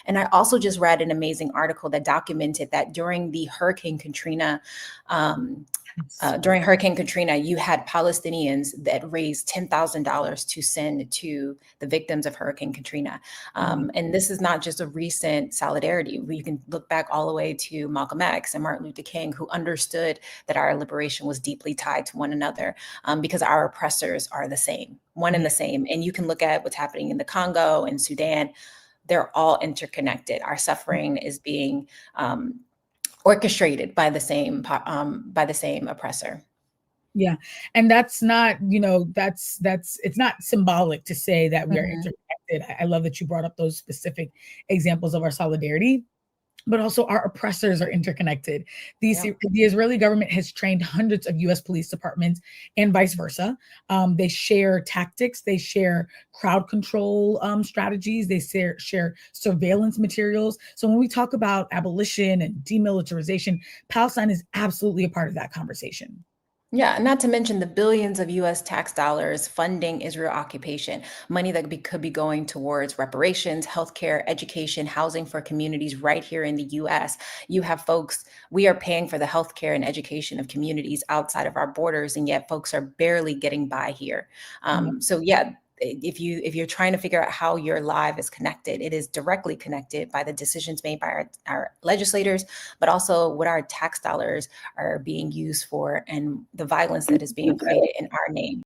And I also just read an amazing article that documented that during the um, Hurricane Katrina, you had Palestinians that raised $10,000 to send to the victims of Hurricane Katrina. And this is not just a recent solidarity. We can look back all the way to Malcolm X and Martin Luther King, who understood that our liberation was deeply tied to one another, because our oppressors are the same, one and the same. And you can look at what's happening in the Congo and Sudan. They're all interconnected. Our suffering is being orchestrated by the same oppressor. Yeah. And that's not, it's not symbolic to say that we are interconnected. I love that you brought up those specific examples of our solidarity, but also our oppressors are interconnected. The Israeli government has trained hundreds of US police departments and vice versa. They share tactics, they share crowd control strategies, they share surveillance materials. So when we talk about abolition and demilitarization, Palestine is absolutely a part of that conversation. Yeah, not to mention the billions of US tax dollars funding Israel occupation, money that could be going towards reparations, healthcare, education, housing for communities right here in the US. You have folks, we are paying for the healthcare and education of communities outside of our borders, and yet folks are barely getting by here. So yeah, if you're trying to figure out how your life is connected, it is directly connected by the decisions made by our legislators, but also what our tax dollars are being used for and the violence that is being created in our name.